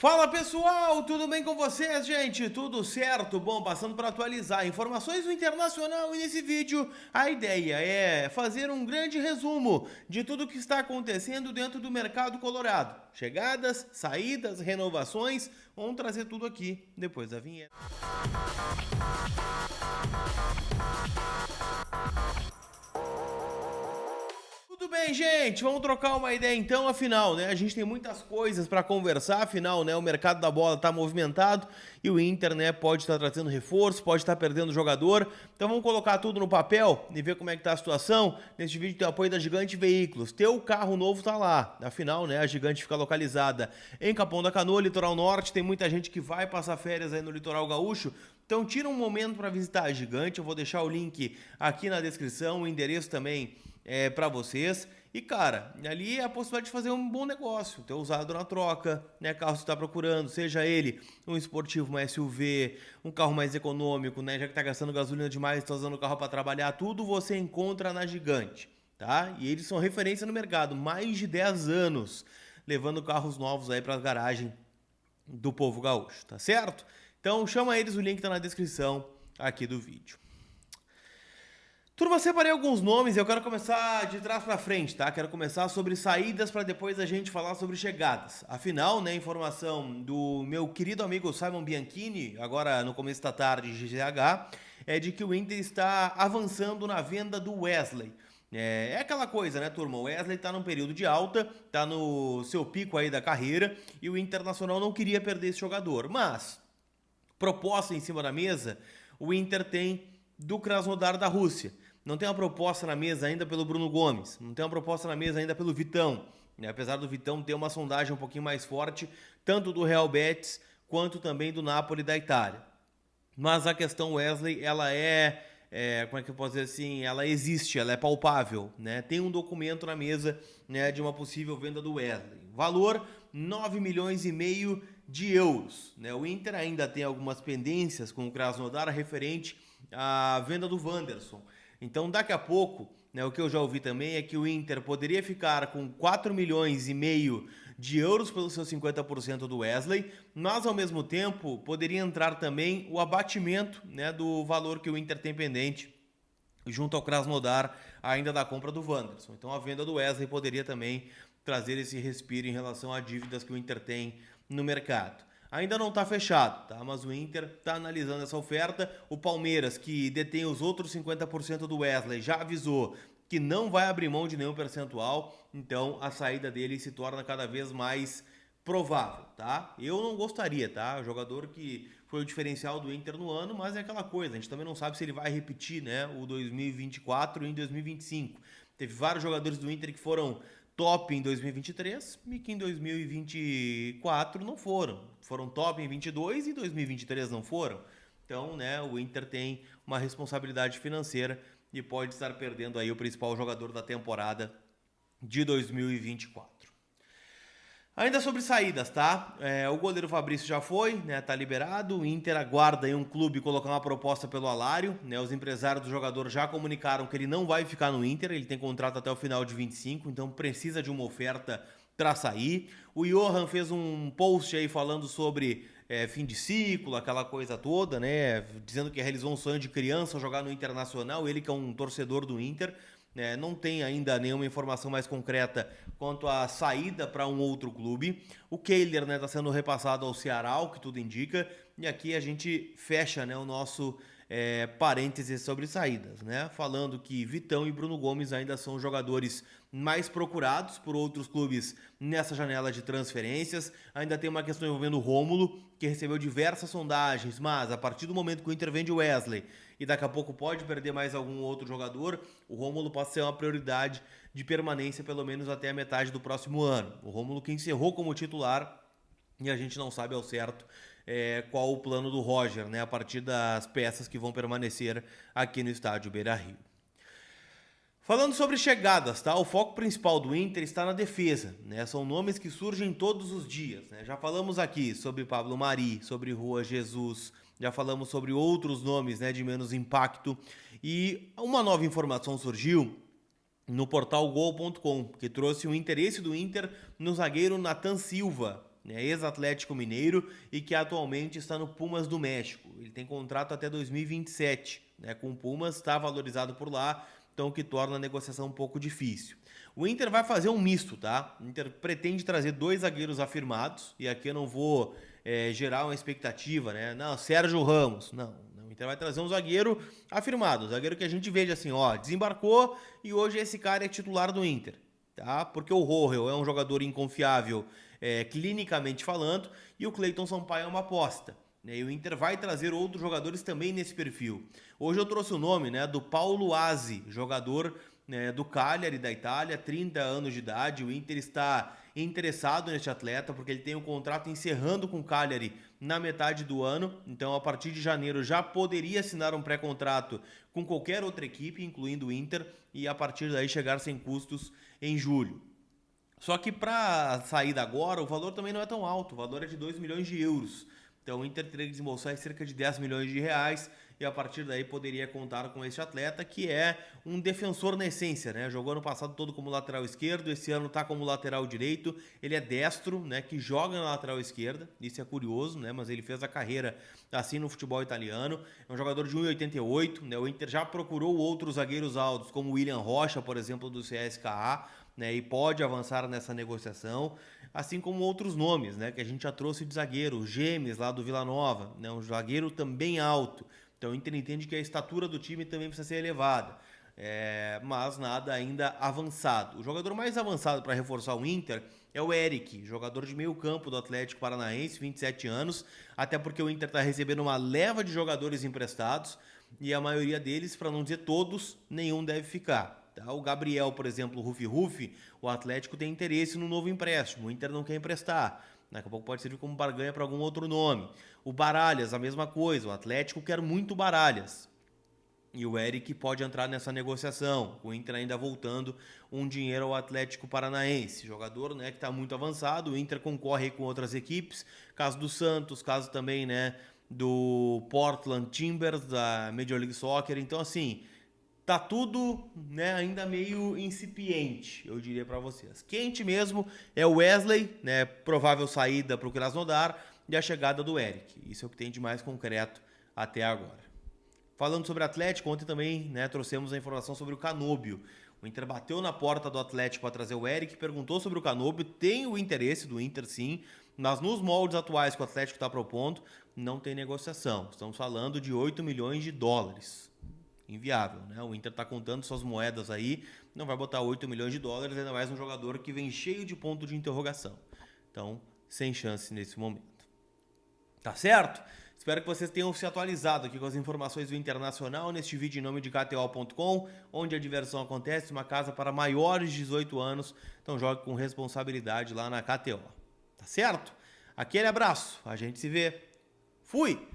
Fala pessoal, tudo bem com vocês, gente? Tudo certo? Bom, passando para atualizar informações do Internacional e nesse vídeo a ideia é fazer um grande resumo de tudo o que está acontecendo dentro do mercado colorado. Chegadas, saídas, renovações, vamos trazer tudo aqui depois da vinheta. Tudo bem, gente? Vamos trocar uma ideia então, afinal, né? A gente tem muitas coisas para conversar, afinal, né? O mercado da bola tá movimentado e o Inter, né, pode estar trazendo reforço, pode estar perdendo jogador. Então vamos colocar tudo no papel e ver como é que tá a situação. Neste vídeo tem o apoio da Gigante Veículos. Teu carro novo tá lá. Afinal, né, a Gigante fica localizada em Capão da Canoa, Litoral Norte. Tem muita gente que vai passar férias aí no Litoral Gaúcho. Então tira um momento para visitar a Gigante. Eu vou deixar o link aqui na descrição, o endereço também para vocês. E cara, ali é a possibilidade de fazer um bom negócio, ter usado na troca, né? Carro que você está procurando, seja ele um esportivo, uma SUV, um carro mais econômico, né? Já que está gastando gasolina demais, está usando o carro para trabalhar, tudo você encontra na Gigante, tá? E eles são referência no mercado, mais de 10 anos, levando carros novos aí para a garagem do povo gaúcho, tá certo? Então chama eles, o link está na descrição aqui do vídeo. Turma, separei alguns nomes e eu quero começar de trás para frente, tá? Quero começar sobre saídas para depois a gente falar sobre chegadas. Afinal, né, informação do meu querido amigo Simon Bianchini, agora no começo da tarde, GZH, é de que o Inter está avançando na venda do Wesley. É aquela coisa, né, turma? O Wesley tá num período de alta, tá no seu pico aí da carreira e o Internacional não queria perder esse jogador. Mas, proposta em cima da mesa, o Inter tem do Krasnodar da Rússia. Não tem uma proposta na mesa ainda pelo Bruno Gomes. Não tem uma proposta na mesa ainda pelo Vitão. Apesar do Vitão ter uma sondagem um pouquinho mais forte, tanto do Real Betis quanto também do Napoli da Itália. Mas a questão Wesley, ela como é que eu posso dizer assim? Ela existe, ela é palpável, né? Tem um documento na mesa, né, de uma possível venda do Wesley. Valor 9 milhões e meio de euros. Né? O Inter ainda tem algumas pendências com o Krasnodar referente à venda do Wanderson. Então, daqui a pouco, né, o que eu já ouvi também é que o Inter poderia ficar com 4 milhões e meio de euros pelo seu 50% do Wesley, mas ao mesmo tempo poderia entrar também o abatimento, né, do valor que o Inter tem pendente junto ao Krasnodar ainda da compra do Wanderson. Então a venda do Wesley poderia também trazer esse respiro em relação a dívidas que o Inter tem no mercado. Ainda não está fechado, tá? Mas o Inter está analisando essa oferta. O Palmeiras, que detém os outros 50% do Wesley, já avisou que não vai abrir mão de nenhum percentual. Então a saída dele se torna cada vez mais provável, tá? Eu não gostaria, tá? O jogador que foi o diferencial do Inter no ano, mas é aquela coisa, a gente também não sabe se ele vai repetir, né, o 2024 em 2025. Teve vários jogadores do Inter que foram top em 2023 e que em 2024 não foram. Foram top em 22 e em 2023 não foram. Então, né, o Inter tem uma responsabilidade financeira e pode estar perdendo aí o principal jogador da temporada de 2024. Ainda sobre saídas, tá? O goleiro Fabrício já foi, né? Tá liberado. O Inter aguarda aí um clube colocar uma proposta pelo Alário, né? Os empresários do jogador já comunicaram que ele não vai ficar no Inter, ele tem contrato até o final de 25, então precisa de uma oferta para sair. O Johan fez um post aí falando sobre fim de ciclo, aquela coisa toda, né? Dizendo que realizou um sonho de criança jogar no Internacional, ele que é um torcedor do Inter. Não tem ainda nenhuma informação mais concreta quanto à saída para um outro clube. O Kehler está sendo repassado ao Ceará, o que tudo indica. E aqui a gente fecha, né, o nosso parênteses sobre saídas, né? Falando que Vitão e Bruno Gomes ainda são jogadores mais procurados por outros clubes nessa janela de transferências. Ainda tem uma questão envolvendo o Rômulo, que recebeu diversas sondagens, mas a partir do momento que o Inter vende o Wesley e daqui a pouco pode perder mais algum outro jogador, o Rômulo pode ser uma prioridade de permanência pelo menos até a metade do próximo ano. O Rômulo que encerrou como titular e a gente não sabe ao certo qual o plano do Roger, né, a partir das peças que vão permanecer aqui no estádio Beira-Rio. Falando sobre chegadas, tá? O foco principal do Inter está na defesa, né? São nomes que surgem todos os dias, né? Já falamos aqui sobre Pablo Mari, sobre Rua Jesus, já falamos sobre outros nomes, né, de menos impacto. E uma nova informação surgiu no portal Gol.com, que trouxe o interesse do Inter no zagueiro Nathan Silva, né, ex-Atlético Mineiro e que atualmente está no Pumas do México. Ele tem contrato até 2027, né, com o Pumas, está valorizado por lá, então o que torna a negociação um pouco difícil. O Inter vai fazer um misto, tá? O Inter pretende trazer 2 zagueiros afirmados, e aqui eu não vou gerar uma expectativa, né? Não, Sérgio Ramos, não. O Inter vai trazer um zagueiro afirmado, um zagueiro que a gente veja assim, ó, desembarcou e hoje esse cara é titular do Inter, tá? Porque o Rohel é um jogador inconfiável, clinicamente falando, e o Cleiton Sampaio é uma aposta. E o Inter vai trazer outros jogadores também nesse perfil. Hoje eu trouxe o nome, né, do Paulo Aze, jogador, né, do Cagliari da Itália, 30 anos de idade. O Inter está interessado neste atleta porque ele tem um contrato encerrando com o Cagliari na metade do ano. Então, a partir de janeiro já poderia assinar um pré-contrato com qualquer outra equipe, incluindo o Inter, e a partir daí chegar sem custos em julho. Só que para saída agora, o valor também não é tão alto. O valor é de 2 milhões de euros. Então o Inter teria que desembolsar cerca de 10 milhões de reais e a partir daí poderia contar com este atleta que é um defensor na essência, né? Jogou ano passado todo como lateral esquerdo, esse ano está como lateral direito. Ele é destro, né? Que joga na lateral esquerda, isso é curioso, né? Mas ele fez a carreira assim no futebol italiano. É um jogador de 1,88, né? O Inter já procurou outros zagueiros altos, como o William Rocha, por exemplo, do CSKA, né, e pode avançar nessa negociação, assim como outros nomes, né, que a gente já trouxe de zagueiro, o Gemes lá do Vila Nova, né, um zagueiro também alto. Então o Inter entende que a estatura do time também precisa ser elevada, mas nada ainda avançado. O jogador mais avançado para reforçar o Inter é o Eric, jogador de meio campo do Atlético Paranaense, 27 anos, até porque o Inter está recebendo uma leva de jogadores emprestados e a maioria deles, para não dizer todos, nenhum deve ficar. Tá? O Gabriel, por exemplo, o Rufi, o Atlético tem interesse no novo empréstimo, o Inter não quer emprestar. Daqui a pouco pode servir como barganha para algum outro nome. O Baralhas, a mesma coisa, o Atlético quer muito Baralhas. E o Eric pode entrar nessa negociação, o Inter ainda voltando um dinheiro ao Atlético Paranaense. Jogador, né, que está muito avançado, o Inter concorre com outras equipes, caso do Santos, caso também, né, do Portland Timbers, da Major League Soccer. Então, assim, tá tudo, né, ainda meio incipiente, eu diria para vocês. Quente mesmo é o Wesley, né, provável saída para o Krasnodar, e a chegada do Eric. Isso é o que tem de mais concreto até agora. Falando sobre Atlético, ontem também, né, trouxemos a informação sobre o Canóbio. O Inter bateu na porta do Atlético para trazer o Eric, perguntou sobre o Canóbio, tem o interesse do Inter sim, mas nos moldes atuais que o Atlético está propondo, não tem negociação. Estamos falando de 8 milhões de dólares. Inviável, né? O Inter está contando suas moedas aí, não vai botar 8 milhões de dólares, ainda mais um jogador que vem cheio de ponto de interrogação. Então, sem chance nesse momento. Tá certo? Espero que vocês tenham se atualizado aqui com as informações do Internacional neste vídeo em nome de KTO.com, onde a diversão acontece, uma casa para maiores de 18 anos. Então jogue com responsabilidade lá na KTO. Tá certo? Aquele abraço, a gente se vê. Fui!